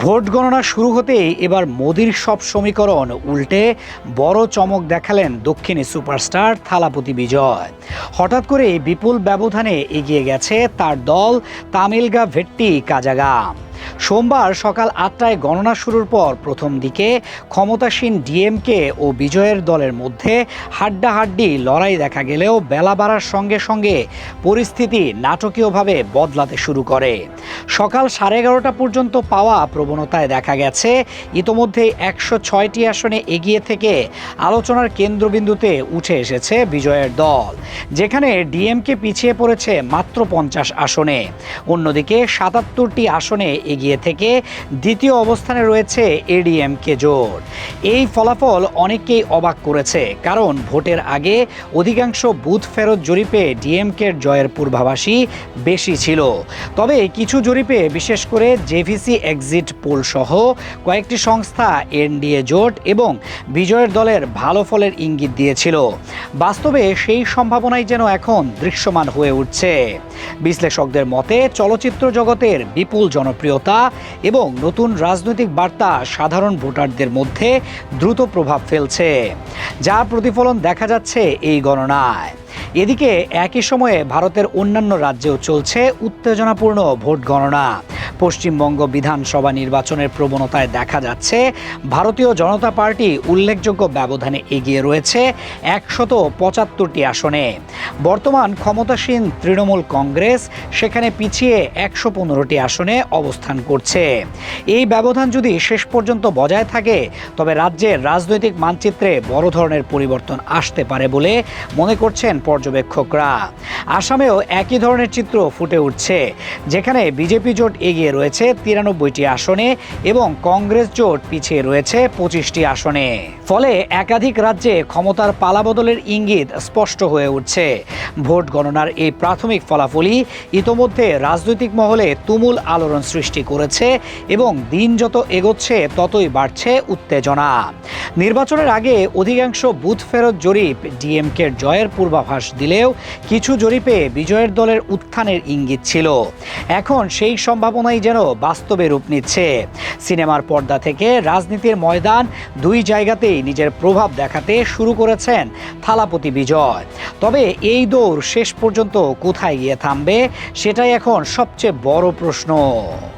Vote গণনা শুরু হতেই এবার মোদির সব সমীকরণ উল্টে বড় চমক দেখালেন দক্ষিণী সুপারস্টার থালাপতি বিজয়। হঠাৎ করে বিপুল ব্যবধানে এগিয়ে গেছে তার দল তামিলগা ভেট্টি কাজাগাম। সোমবার সকাল ৮টায় গণনা শুরুর পর প্রথম দিকে ক্ষমতাসীন ডিএমকে ও বিজয়ের দলের মধ্যে হাড্ডাহাড্ডি লড়াই দেখা গেলেও বেলা বাড়ার সঙ্গে সঙ্গে পরিস্থিতি নাটকীয়ভাবে বদলাতে শুরু করে। সকাল 11:30 পর্যন্ত পাওয়া প্রবণতায় দেখা গেছে ইতোমধ্যেই 106টি আসনে এগিয়ে থেকে আলোচনার কেন্দ্রবিন্দুতে উঠে এসেছে বিজয়ের দল, যেখানে ডিএমকে পিছিয়ে পড়েছে মাত্র 50 আসনে। অন্যদিকে 77টি আসনে এগিয়ে থেকে দ্বিতীয় অবস্থানে রয়েছে এডিএমকে জোট। এই ফলাফল অনেককেই অবাক করেছে, কারণ ভোটের আগে অধিকাংশ বুথ ফেরত জরিপে ডিএমকের জয়ের পূর্বাভাসই বেশি ছিল। তবে কিছু জরিপে, বিশেষ করে জেভিসি এক্সিট পোল সহ কয়েকটি সংস্থা এনডিএ জোট এবং বিজয়ের দলের ভালো ফলের ইঙ্গিত দিয়েছিল। বাস্তবে সেই সম্ভাবনাই যেন এখন দৃশ্যমান হয়ে উঠছে। বিশ্লেষকদের মতে চলচ্চিত্র জগতের বিপুল জনপ্রিয়তা এবং নতুন রাজনৈতিক বার্তা সাধারণ ভোটারদের মধ্যে দ্রুত প্রভাব ফেলছে, যার প্রতিফলন দেখা যাচ্ছে এই গণনায়। এদিকে একই সময়ে ভারতের অন্যান্য রাজ্যেও চলছে উত্তেজনাপূর্ণ ভোট গণনা। পশ্চিমবঙ্গ বিধানসভা নির্বাচনের প্রবণতায় দেখা যাচ্ছে ভারতীয় জনতা পার্টি উল্লেখযোগ্য ব্যবধানে এগিয়ে রয়েছে 175টি আসনে। বর্তমান ক্ষমতাসীন তৃণমূল কংগ্রেস সেখানে পিছিয়ে 115টি আসনে অবস্থান করছে। এই ব্যবধান যদি শেষ পর্যন্ত বজায় থাকে তবে রাজ্যের রাজনৈতিক মানচিত্রে বড় ধরনের পরিবর্তন আসতে পারে বলে মনে করছেন পর্যবেক্ষকরা। আসামেও একই ধরনের চিত্র ফুটে উঠছে, যেখানে বিজেপি জোট এগিয়ে রয়েছে 93টি আসনে এবং কংগ্রেস জোট পিছিয়ে রয়েছে 25টি আসনে। ফলে একাধিক রাজ্যে ক্ষমতার পালাবদলের ইঙ্গিত স্পষ্ট হয়ে উঠছে। ভোট গণনার এই প্রাথমিক ফলাফলই ইতোমধ্যে রাজনৈতিক মহলে তুমুল আলোড়ন সৃষ্টি করেছে এবং দিন যত এগোচ্ছে ততই বাড়ছে উত্তেজনা। নির্বাচনের আগে অধিকাংশ বুথ ফেরত জরিপ ডিএমকের জয়ের পূর্বাভাস দিলেও কিছু জরিপে বিজয়ের দলের উত্থানের ইঙ্গিত ছিল। এখন সেই সম্ভাবনাই যেন বাস্তবে রূপ নিচ্ছে। সিনেমার পর্দা থেকে রাজনীতির ময়দান, দুই জায়গাতেই নিজের প্রভাব দেখাতে শুরু করেছেন থালাপতি বিজয়। তবে এই দৌড় শেষ পর্যন্ত কোথায় গিয়ে থামবে সেটাই এখন সবচেয়ে বড় প্রশ্ন।